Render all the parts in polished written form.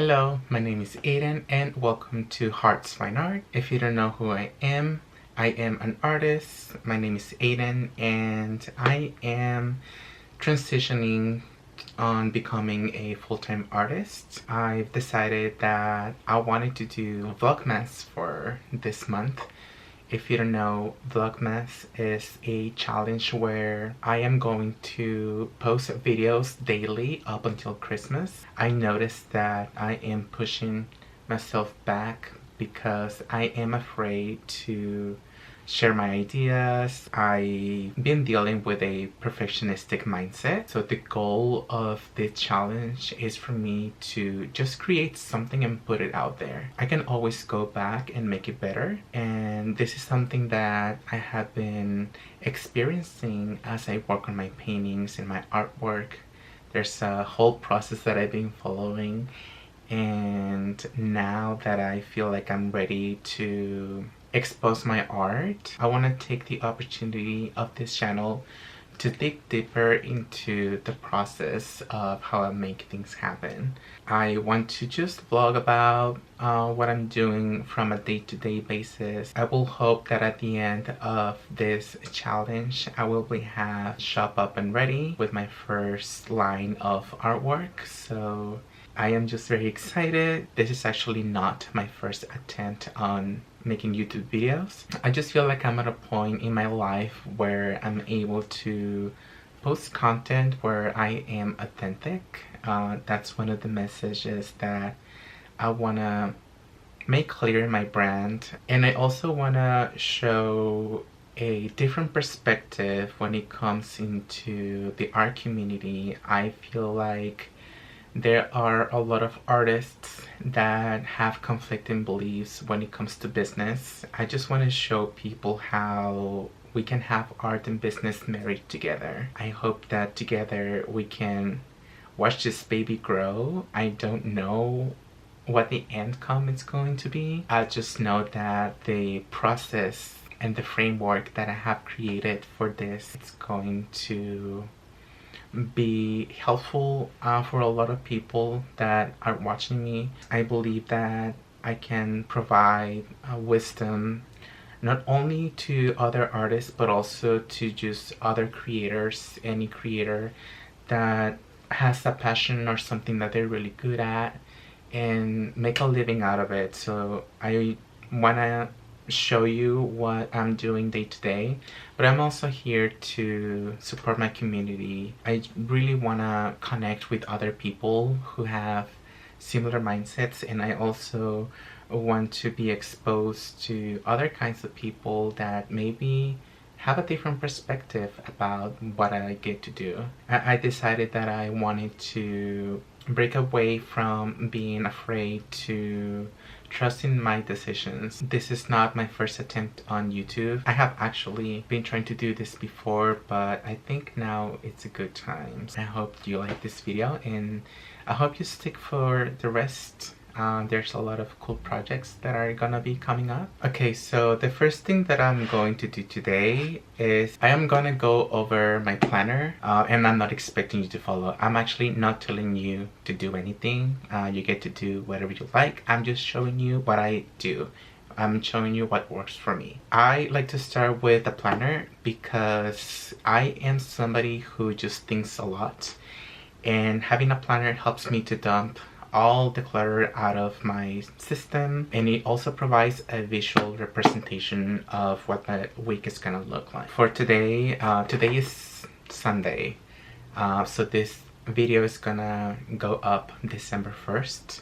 Hello, my name is Adan and welcome to Hearts Fine Art. If you don't know who I am an artist. My name is Adan and I am transitioning on becoming a full-time artist. I've decided that I wanted to do Vlogmas for this month. If you don't know, Vlogmas is a challenge where I am going to post videos daily up until Christmas. I noticed that I am pushing myself back because I am afraid to share my ideas. I've been dealing with a perfectionistic mindset. So the goal of this challenge is for me to just create something and put it out there. I can always go back and make it better. And this is something that I have been experiencing as I work on my paintings and my artwork. There's a whole process that I've been following. And now that I feel like I'm ready to expose my art, I want to take the opportunity of this channel to dig deeper into the process of how I make things happen. I want to just vlog about what I'm doing from a day-to-day basis. I will hope that at the end of this challenge, I will have shop up and ready with my first line of artwork. So I am just very excited. This is actually not my first attempt on making YouTube videos. I just feel like I'm at a point in my life where I'm able to post content where I am authentic. That's one of the messages that I want to make clear in my brand. And I also want to show a different perspective when it comes into the art community. I feel like there are a lot of artists that have conflicting beliefs when it comes to business. I just want to show people how we can have art and business married together. I hope that together we can watch this baby grow. I don't know what the end outcome is going to be. I just know that the process and the framework that I have created for this is going to be helpful for a lot of people that are watching me. I believe that I can provide wisdom not only to other artists but also to just other creators, any creator that has a passion or something that they're really good at and make a living out of it. So I wanna show you what I'm doing day to day, but I'm also here to support my community. I really want to connect with other people who have similar mindsets, and I also want to be exposed to other kinds of people that maybe have a different perspective about what I get to do. I decided that I wanted to break away from being afraid to trust in my decisions. This is not my first attempt on YouTube. I have actually been trying to do this before, but I think now it's a good time. I hope you like this video and I hope you stick for the rest. There's a lot of cool projects that are gonna be coming up. Okay, so the first thing that I'm going to do today is I am gonna go over my planner, and I'm not expecting you to follow. I'm actually not telling you to do anything. You get to do whatever you like. I'm just showing you what I do. I'm showing you what works for me. I like to start with a planner because I am somebody who just thinks a lot, and having a planner helps me to dump all the clutter out of my system, and it also provides a visual representation of what my week is gonna look like. For today, today is Sunday, so this video is gonna go up December 1st,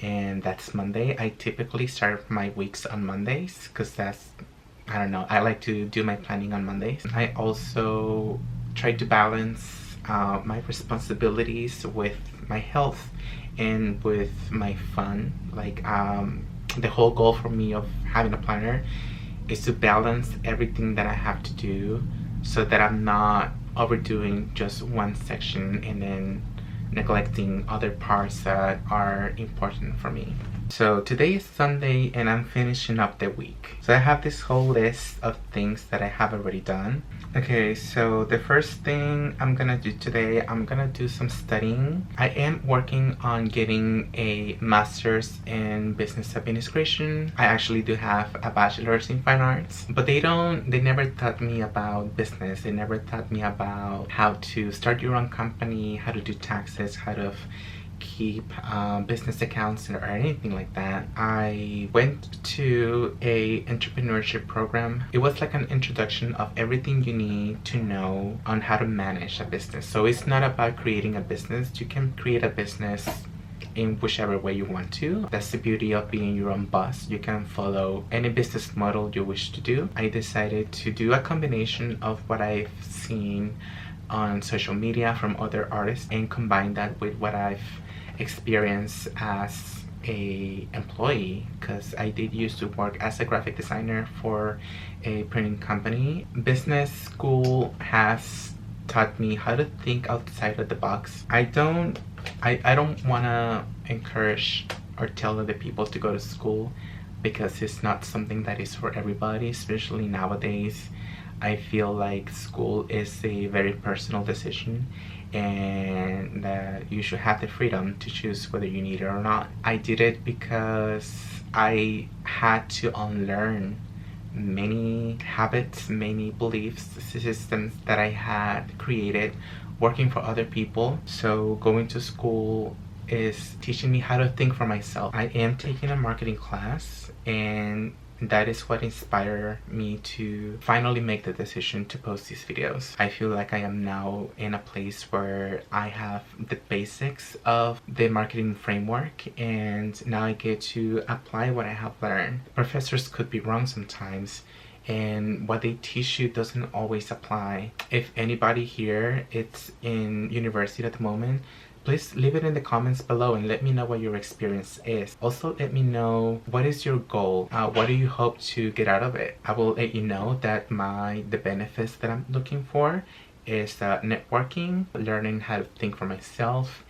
and that's Monday. I typically start my weeks on Mondays because that's, I don't know, I like to do my planning on Mondays. I also try to balance my responsibilities with my health and with my fun. Like the whole goal for me of having a planner is to balance everything that I have to do so that I'm not overdoing just one section and then neglecting other parts that are important for me. So today is Sunday and I'm finishing up the week. So I have this whole list of things that I have already done. Okay, so the first thing I'm gonna do today, I'm gonna do some studying. I am working on getting a master's in business administration. I actually do have a bachelor's in fine arts, but they never taught me about business. They never taught me about how to start your own company, how to do taxes, how to keep business accounts or anything like that. I went to a entrepreneurship program. It was like an introduction of everything you need to know on how to manage a business. So it's not about creating a business. You can create a business in whichever way you want to. That's the beauty of being your own boss. You can follow any business model you wish to do. I decided to do a combination of what I've seen on social media from other artists and combine that with what I've experienced as a employee, because I did used to work as a graphic designer for a printing company. Business school has taught me how to think outside of the box. I don't want to encourage or tell other people to go to school, because it's not something that is for everybody, especially nowadays. I feel like school is a very personal decision and that you should have the freedom to choose whether you need it or not. I did it because I had to unlearn many habits, many beliefs, systems that I had created working for other people. So going to school is teaching me how to think for myself. I am taking a marketing class, and that is what inspired me to finally make the decision to post these videos. I feel like I am now in a place where I have the basics of the marketing framework, and now I get to apply what I have learned. Professors could be wrong sometimes, and what they teach you doesn't always apply. If anybody here is in university at the moment, please leave it in the comments below and let me know what your experience is. Also, let me know what is your goal. What do you hope to get out of it? I will let you know that the benefits that I'm looking for is networking, learning how to think for myself,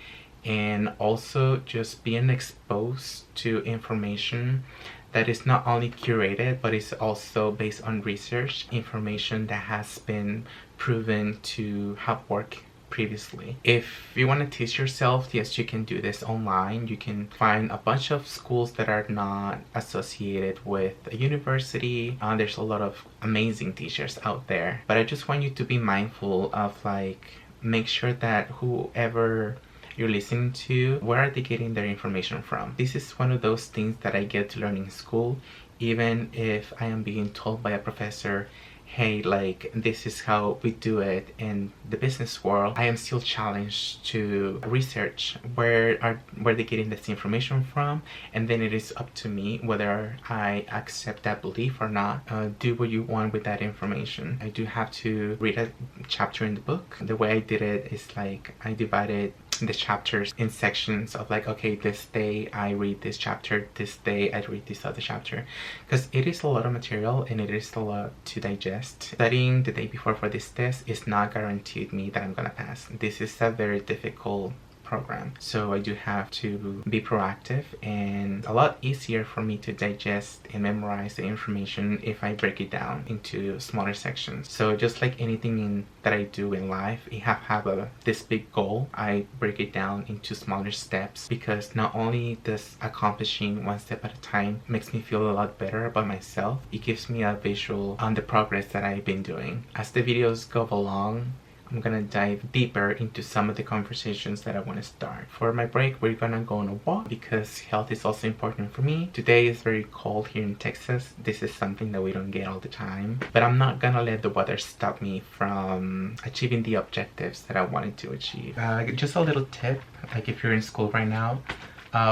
and also just being exposed to information that is not only curated but is also based on research, information that has been proven to have worked previously. If you want to teach yourself, yes, you can do this online. You can find a bunch of schools that are not associated with a university. There's a lot of amazing teachers out there, but I just want you to be mindful of, like, make sure that whoever you're listening to, where are they getting their information from? This is one of those things that I get to learn in school. Even if I am being told by a professor, hey, like, this is how we do it in the business world, I am still challenged to research where they're getting this information from, and then it is up to me whether I accept that belief or not. Do what you want with that information. I do have to read a chapter in the book. The way I did it is like I divided the chapters in sections of, like, okay, this day I read this chapter, this day I read this other chapter, because it is a lot of material and it is a lot to digest. Studying the day before for this test is not guaranteed me that I'm gonna pass. This is a very difficult program, so I do have to be proactive, and a lot easier for me to digest and memorize the information if I break it down into smaller sections. So just like anything that I do in life, I have this big goal, I break it down into smaller steps, because not only does accomplishing one step at a time makes me feel a lot better about myself, it gives me a visual on the progress that I've been doing. As the videos go along, I'm gonna dive deeper into some of the conversations that I want to start. For my break, we're gonna go on a walk because health is also important for me. Today is very cold here in Texas. This is something that we don't get all the time, but I'm not gonna let the weather stop me from achieving the objectives that I wanted to achieve. Just a little tip, like if you're in school right now,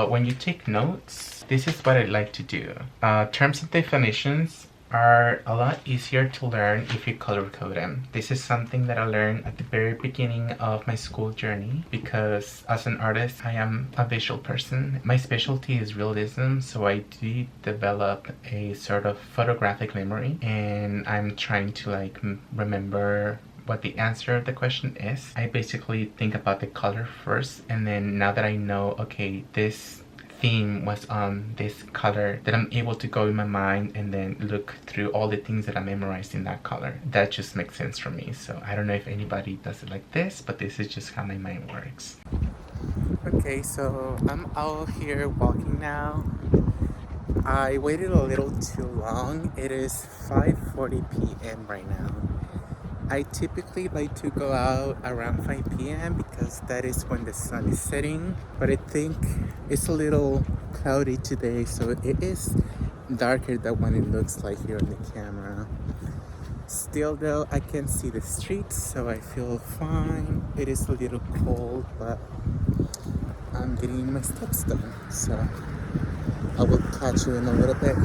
when you take notes, this is what I like to do. Terms and definitions are a lot easier to learn if you color code them. This is something that I learned at the very beginning of my school journey, because as an artist, I am a visual person. My specialty is realism, so I did develop a sort of photographic memory, and I'm trying to, like, remember what the answer of the question is. I basically think about the color first, and then now that I know, okay, this theme was on this color, that I'm able to go in my mind and then look through all the things that I memorized in that color. That just makes sense for me. So I don't know if anybody does it like this, but this is just how my mind works. Okay, so I'm out here walking now. I waited a little too long. It is 5:40 p.m. right now. I typically like to go out around 5 p.m. because that is when the sun is setting. But I think it's a little cloudy today, so it is darker than what it looks like here on the camera. Still though, I can see the streets, so I feel fine. It is a little cold, but I'm getting my steps done. So I will catch you in a little bit.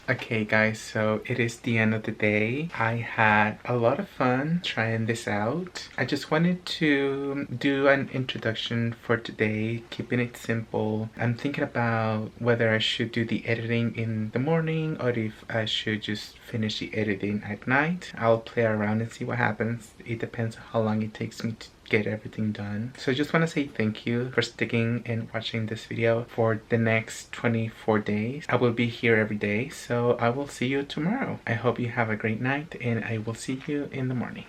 Okay guys, so it is the end of the day. I had a lot of fun trying this out. I just wanted to do an introduction for today, keeping it simple. I'm thinking about whether I should do the editing in the morning or if I should just finish the editing at night. I'll play around and see what happens. It depends on how long it takes me to get everything done. So I just want to say thank you for sticking and watching this video for the next 24 days. I will be here every day, so I will see you tomorrow. I hope you have a great night and I will see you in the morning.